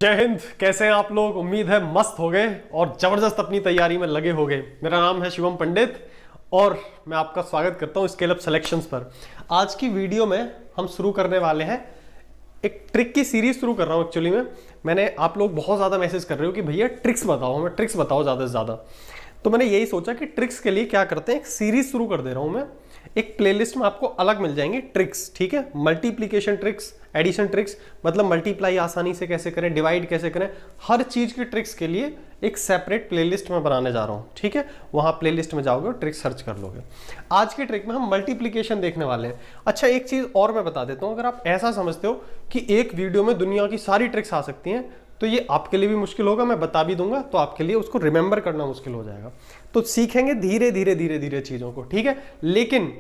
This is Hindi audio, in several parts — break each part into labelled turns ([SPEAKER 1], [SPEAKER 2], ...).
[SPEAKER 1] जय हिंद। कैसे हैं आप लोग? उम्मीद है मस्त हो गए और जबरदस्त अपनी तैयारी में लगे हो गए। मेरा नाम है शिवम पंडित और मैं आपका स्वागत करता हूं स्केल अप सिलेक्शंस पर। आज की वीडियो में हम शुरू करने वाले हैं एक ट्रिक की सीरीज शुरू कर रहा हूं। एक्चुअली में मैंने आप लोग बहुत ज़्यादा मैसेज कर रहे हो कि भैया ट्रिक्स बताओ, हमें ट्रिक्स बताओ ज़्यादा से ज़्यादा। तो मैंने यही सोचा कि ट्रिक्स के लिए क्या करते हैं, एक सीरीज शुरू कर दे रहा हूं मैं। एक प्लेलिस्ट में आपको अलग मिल जाएंगे ट्रिक्स, ठीक है। मल्टीप्लिकेशन ट्रिक्स, एडिशन ट्रिक्स, मतलब मल्टीप्लाई आसानी से कैसे करें, डिवाइड कैसे करें, हर चीज की ट्रिक्स के लिए एक सेपरेट प्लेलिस्ट में बनाने जा रहा हूं, ठीक है। वहां प्लेलिस्ट में जाओगे और ट्रिक सर्च कर लोगे। आज की ट्रिक में हम मल्टीप्लिकेशन देखने वाले हैं। अच्छा, एक चीज और मैं बता देता हूं, अगर आप ऐसा समझते हो कि एक वीडियो में दुनिया की सारी ट्रिक्स आ सकती हैं तो ये आपके लिए भी मुश्किल होगा। मैं बता भी दूंगा तो आपके लिए उसको रिमेंबर करना मुश्किल हो जाएगा। तो सीखेंगे धीरे धीरे धीरे धीरे चीजों को, ठीक है। लेकिन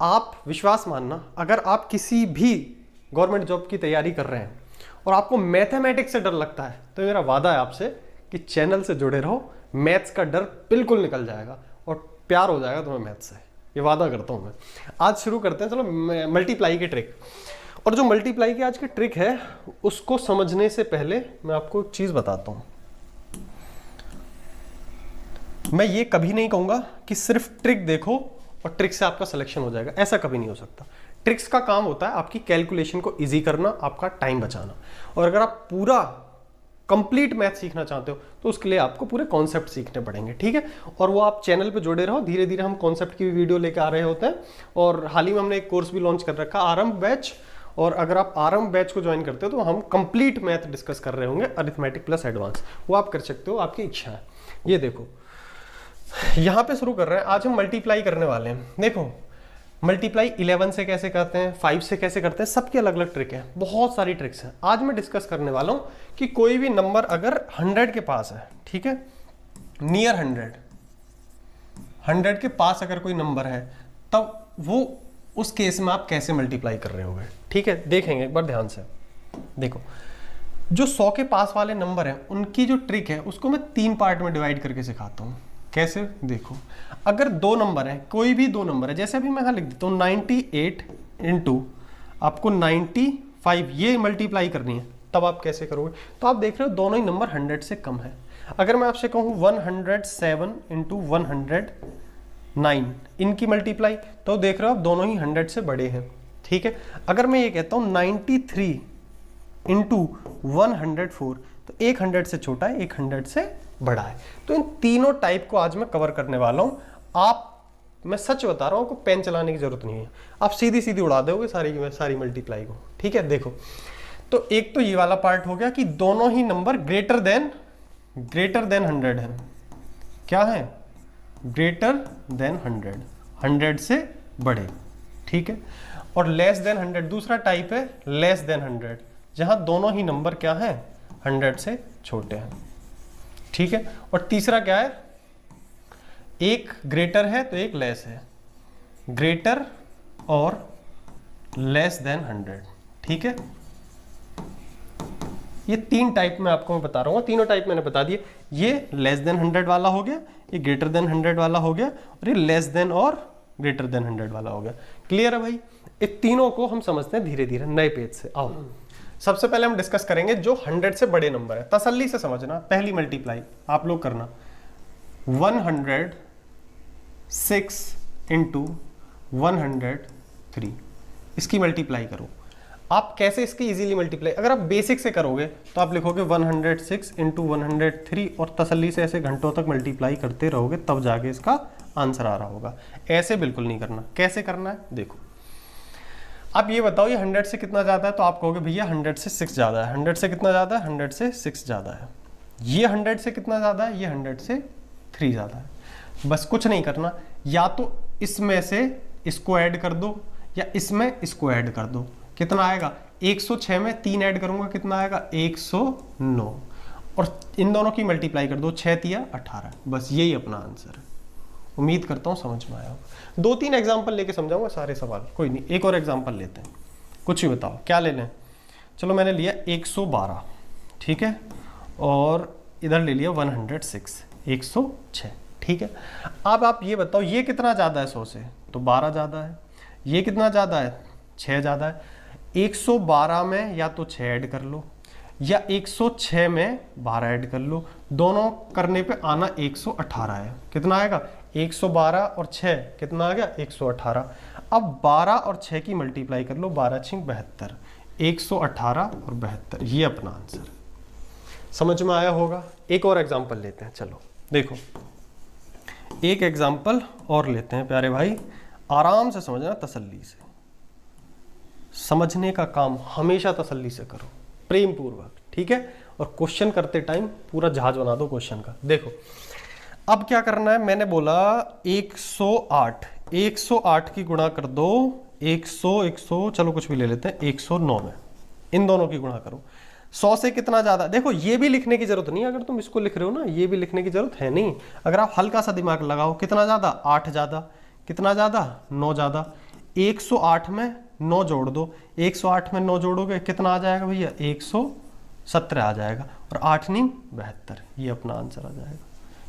[SPEAKER 1] आप विश्वास मानना, अगर आप किसी भी गवर्नमेंट जॉब की तैयारी कर रहे हैं और आपको मैथमेटिक्स से डर लगता है तो मेरा वादा है आपसे कि चैनल से जुड़े रहो, मैथ्स का डर बिल्कुल निकल जाएगा और प्यार हो जाएगा तुम्हें मैथ्स से, ये वादा करता हूं मैं। आज शुरू करते हैं, चलो मल्टीप्लाई की ट्रिक। और जो मल्टीप्लाई की आज की ट्रिक है उसको समझने से पहले मैं आपको एक चीज बताता हूं। मैं ये कभी नहीं कहूंगा कि सिर्फ ट्रिक देखो और ट्रिक से आपका सिलेक्शन हो जाएगा, ऐसा कभी नहीं हो सकता। ट्रिक्स का काम होता है आपकी कैलकुलेशन को इजी करना, आपका टाइम बचाना। और अगर आप पूरा कंप्लीट मैथ सीखना चाहते हो तो उसके लिए आपको पूरे कॉन्सेप्ट सीखने पड़ेंगे, ठीक है। और वो आप चैनल पे जुड़े रहो, धीरे धीरे हम कॉन्सेप्ट की भी वीडियो लेके आ रहे होते हैं। और हाल ही में हमने एक कोर्स भी लॉन्च कर रखा, आरंभ बैच। और अगर आप आरंभ बैच को ज्वाइन करते हो तो हम कंप्लीट मैथ डिस्कस कर रहे होंगे, अरिथमेटिक प्लस एडवांस। वो आप कर सकते हो, आपकी इच्छा है। ये देखो, यहां पे शुरू कर रहे हैं। आज हम मल्टीप्लाई करने वाले हैं। देखो, मल्टीप्लाई 11 से कैसे करते हैं, 5 से कैसे करते हैं, सबकी अलग अलग ट्रिक है, बहुत सारी ट्रिक्स हैं। आज मैं डिस्कस करने वाला हूं कि कोई भी नंबर अगर 100 के पास है, ठीक है, नियर 100 के पास अगर कोई नंबर है, तब वो उस केस में आप कैसे मल्टीप्लाई कर रहे होगे, ठीक है। देखेंगे एक बार ध्यान से। देखो, जो 100 के पास वाले नंबर हैं उनकी जो ट्रिक है उसको मैं 3 पार्ट में डिवाइड करके सिखाता हूं। कैसे? देखो, अगर 2 नंबर है, कोई भी 2 नंबर है, जैसे अभी मैं यहां लिख देता हूं 98 इंटू आपको 95, ये मल्टीप्लाई करनी है, तब आप कैसे करोगे? तो आप देख रहे हो दोनों ही नंबर 100 से कम है। अगर मैं आपसे कहूं 107 इंटू 109, इनकी मल्टीप्लाई, तो देख रहे हो आप दोनों ही 100 से बड़े हैं, ठीक है। अगर मैं ये कहता हूं 93 इंटू 104, तो एक 100 से छोटा है, एक 100 से बड़ा है। तो इन तीनों टाइप को आज मैं कवर करने वाला हूं। मैं सच बता रहा हूं, आपको पेन चलाने की जरूरत नहीं है, आप सीधी सीधी उड़ा दोगे सारी मल्टीप्लाई को, ठीक है। देखो, तो एक तो ये वाला पार्ट हो गया कि दोनों ही नंबर ग्रेटर देन 100 है। क्या है? ग्रेटर देन 100 से बड़े, ठीक है। और लेस देन 100 दूसरा टाइप है, लेस देन 100, जहां दोनों ही नंबर क्या है, 100 से छोटे हैं, ठीक है। और तीसरा क्या है, एक ग्रेटर है तो एक लेस है, ग्रेटर और लेस देन 100, ठीक है। ये 3 टाइप में आपको मैं बता रहा हूँ, तीनों टाइप मैंने बता दिए। ये लेस देन 100 वाला हो गया, ये ग्रेटर देन 100 वाला हो गया, और ये लेस देन और ग्रेटर देन 100 वाला हो गया। क्लियर है भाई? इन तीनों को हम समझते हैं धीरे धीरे नए पेज से। आओ, सबसे पहले हम डिस्कस करेंगे जो 100 से बड़े नंबर है। तसल्ली से समझना, पहली मल्टीप्लाई आप लोग करना, 106 इंटू 103, इसकी मल्टीप्लाई करो। आप कैसे इसकी इजीली मल्टीप्लाई, अगर आप बेसिक से करोगे तो आप लिखोगे 106 इंटू 103 और तसल्ली से ऐसे घंटों तक मल्टीप्लाई करते रहोगे, तब जाके इसका आंसर आ रहा होगा। ऐसे बिल्कुल नहीं करना। कैसे करना है? देखो, आप ये बताओ ये 100 से कितना ज़्यादा है, तो आप कहोगे भैया 100 से 6 ज़्यादा है। 100 से कितना ज़्यादा है? 100 से 6 ज़्यादा है। ये 100 से कितना ज़्यादा है? ये 100 से 3 ज़्यादा है। बस कुछ नहीं करना, या तो इसमें से इसको ऐड कर दो या इसमें इसको ऐड कर दो। कितना आएगा? 106 में 3 ऐड करूंगा, कितना आएगा? 109। और इन दोनों की मल्टीप्लाई कर दो, 6 तिया 18। बस यही अपना आंसर है। उम्मीद करता हूँ समझ में आया होगा। 2-3 एग्जाम्पल लेके समझाऊंगा सारे सवाल, कोई नहीं। एक और एग्जाम्पल लेते हैं, कुछ भी बताओ क्या ले लें। चलो, मैंने लिया 112, ठीक है, और इधर ले लिया 106, 106, ठीक है। अब आप ये बताओ ये कितना ज़्यादा है 100 से? तो 12 ज़्यादा है। ये कितना ज़्यादा है? 6 ज़्यादा है। 112 में या तो 6 ऐड कर लो या 106 में 12 ऐड कर लो, दोनों करने पे आना 118 है। कितना आएगा? 112 और 6 कितना आ गया? 118। अब 12 और 6 की मल्टीप्लाई कर लो, 12 छिंग 72, 118 और 72, ये अपना आंसर। समझ में आया होगा? एक और एग्जाम्पल लेते हैं, चलो देखो एक एग्जाम्पल और लेते हैं प्यारे भाई, आराम से समझना, तसल्ली से। समझने का काम हमेशा तसल्ली से करो, प्रेम पूर्वक, ठीक है? और क्वेश्चन करते टाइम पूरा जहाज बना दो क्वेश्चन का। देखो अब क्या करना है, मैंने बोला 108, 108 की गुणा कर दो 100 चलो कुछ भी ले लेते हैं 109 में, इन दोनों की गुणा करो। 100 से कितना ज्यादा, देखो ये भी लिखने की जरूरत नहीं है, अगर तुम इसको लिख रहे हो ना, ये भी लिखने की जरूरत है नहीं। अगर आप हल्का सा दिमाग लगाओ, कितना ज्यादा? 8 ज्यादा, कितना ज्यादा? 9 ज्यादा। 108 में 9 जोड़ दो, 108 में 9 जोड़ोगे कितना आ जाएगा भैया? 117 आ जाएगा, और 8 × 72, ये अपना आंसर आ जाएगा।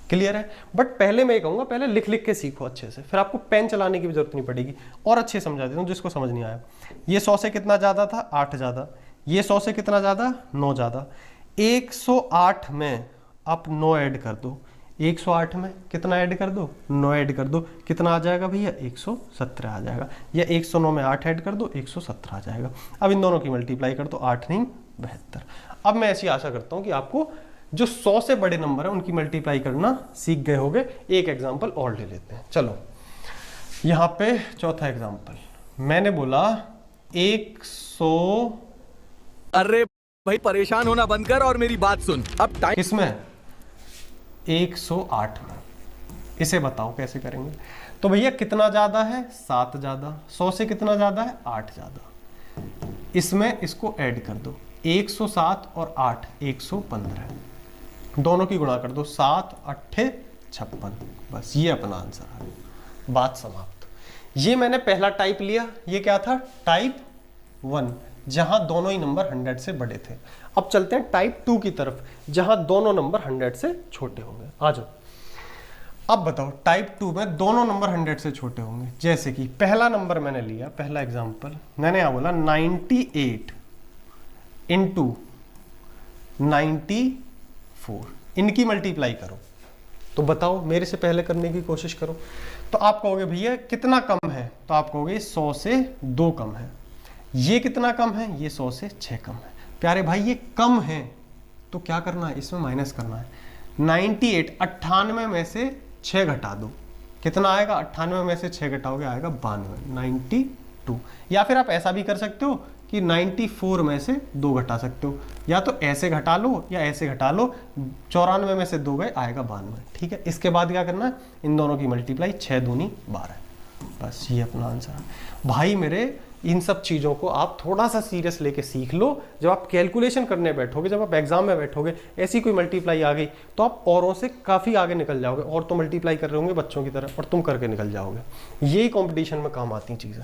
[SPEAKER 1] क्लियर है? बट पहले मैं ये कहूँगा, पहले लिख लिख के सीखो अच्छे से, फिर आपको पेन चलाने की भी जरूरत नहीं पड़ेगी। और अच्छे समझा देता हूँ जिसको समझ नहीं आया। ये 100 से कितना ज़्यादा था? 8 ज़्यादा। ये 100 से कितना ज़्यादा? 9 ज़्यादा। 108 में आप 9 ऐड कर दो, 108 में कितना ऐड कर दो? 9 ऐड कर दो, कितना आ जाएगा भैया? 117 आ जाएगा। या 109 में 8 ऐड कर दो, 117 आ जाएगा। अब इन दोनों की मल्टीप्लाई कर दो, 8 × 72। अब मैं ऐसी आशा करता हूँ कि आपको जो 100 से बड़े नंबर है उनकी मल्टीप्लाई करना सीख गए होंगे। एक एग्जाम्पल और ले लेते हैं, चलो यहाँ पे चौथा एग्जाम्पल। मैंने बोला 100,
[SPEAKER 2] अरे भाई परेशान होना बंद कर और मेरी बात सुन। अब टाइम
[SPEAKER 1] किसमें? 108 में। इसे बताओ कैसे करेंगे? तो भैया कितना ज्यादा है? 7 ज्यादा। 100 से कितना ज्यादा है? 8 ज्यादा। इसमें इसको ऐड कर दो, 107 और 8 115, दोनों की गुणा कर दो, 7 8 56, बस ये अपना आंसर है। बात समाप्त। ये मैंने पहला टाइप लिया, ये क्या था? टाइप 1, जहां दोनों ही नंबर 100 से बड़े थे। अब चलते हैं टाइप 2 की तरफ, जहां दोनों नंबर 100 से छोटे होंगे। आ जाओ। अब बताओ टाइप 2 में दोनों नंबर 100 से छोटे होंगे। जैसे कि पहला नंबर मैंने लिया, पहला एग्जांपल मैंने क्या बोला? 98 × 94, इनकी मल्टीप्लाई करो। तो बताओ, मेरे से पहले करने की कोशिश करो। तो आप कहोगे भैया कितना कम है? तो आप कहोगे 100 से 2 कम है। ये कितना कम है? ये 100 से 6 कम है। प्यारे भाई ये कम है तो क्या करना है? इसमें माइनस करना है। 98, 98 में से 6 घटा दो, कितना आएगा? 98 में से 6 घटाओगे आएगा 92, 92। या फिर आप ऐसा भी कर सकते हो कि 94 में से 2 घटा सकते हो, या तो ऐसे घटा लो या ऐसे घटा लो। 94 में से 2 गए, आएगा 92, ठीक है? इसके बाद क्या करना है? इन दोनों की मल्टीप्लाई, 6 दूनी 12, बस ये अपना आंसर है। भाई मेरे इन सब चीज़ों को आप थोड़ा सा सीरियस लेके सीख लो। जब आप कैलकुलेशन करने बैठोगे, जब आप एग्जाम में बैठोगे, ऐसी कोई मल्टीप्लाई आ गई तो आप औरों से काफ़ी आगे निकल जाओगे। और तो मल्टीप्लाई कर रहे होंगे बच्चों की तरह, और तुम करके निकल जाओगे। यही कॉम्पिटिशन में काम आती चीज़ें,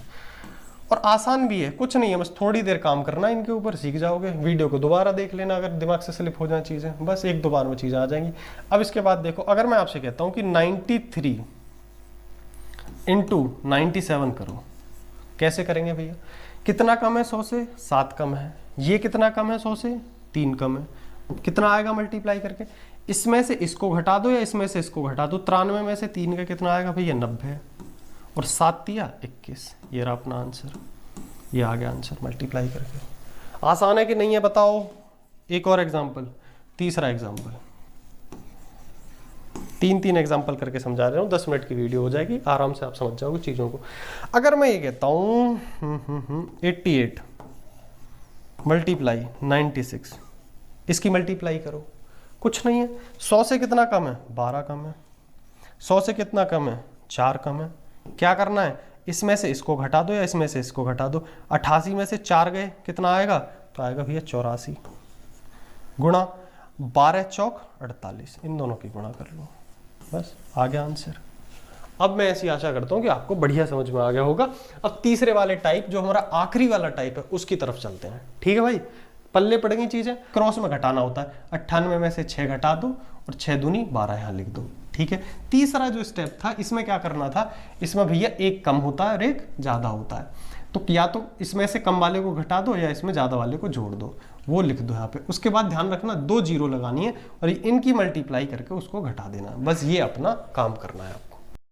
[SPEAKER 1] और आसान भी है, कुछ नहीं है, बस थोड़ी देर काम करना इनके ऊपर, सीख जाओगे। वीडियो को दोबारा देख लेना, अगर दिमाग से स्लिप हो जाए चीज़ें, बस 1-2 बार में चीज़ें आ जाएंगी। अब इसके बाद देखो, अगर मैं आपसे कहता हूँ कि 93 × 97 करो, कैसे करेंगे भैया? कितना कम है 100 से? 7 कम है। ये कितना कम है 100 से? 3 कम है। कितना आएगा मल्टीप्लाई करके? इसमें से इसको घटा दो या इसमें से इसको घटा दो। 93 में से 3 का कितना आएगा भैया? 90, और 7 दिया 21, ये रहा अपना आंसर। ये आ गया आंसर मल्टीप्लाई करके। आसान है कि नहीं है बताओ? एक और एग्जाम्पल, तीसरा एग्जाम्पल। 3 एग्जाम्पल करके समझा रहा हूँ, 10 मिनट की वीडियो हो जाएगी, आराम से आप समझ जाओगे चीज़ों को। अगर मैं ये कहता हूँ 88 मल्टीप्लाई 96, इसकी मल्टीप्लाई करो, कुछ नहीं है। 100 से कितना कम है? 12 कम है। 100 से कितना कम है? 4 कम है। क्या करना है? इसमें से इसको घटा दो या इसमें से इसको घटा दो। 88 में से 4 गए, कितना आएगा? तो आएगा भैया 84, गुणा 12 चौक 48, इन दोनों की गुणा कर लो, बस आ गया आंसर। अब मैं ऐसी आशा करता हूँ कि आपको बढ़िया समझ में आ गया होगा। अब तीसरे वाले टाइप, जो हमारा आखिरी वाला टाइप है, उसकी तरफ चलते हैं। ठीक है भाई, पल्ले पड़ेंगी चीजें, क्रॉस में घटाना होता है। 98 में से 6 घटा दो और 6 दूनी 12 यहाँ लिख दो। ठीक है, तीसरा जो स्टेप था, इसमें क्या करना था? इसमें भैया एक कम होता है और एक ज्यादा होता है। तो या तो इसमें से कम वाले को घटा दो या इसमें ज्यादा वाले को जोड़ दो। वो लिख दो यहाँ पे। उसके बाद ध्यान रखना 2 जीरो लगानी है और इनकी मल्टीप्लाई करके उसको घटा देना है। बस ये अपना काम करना है आपको।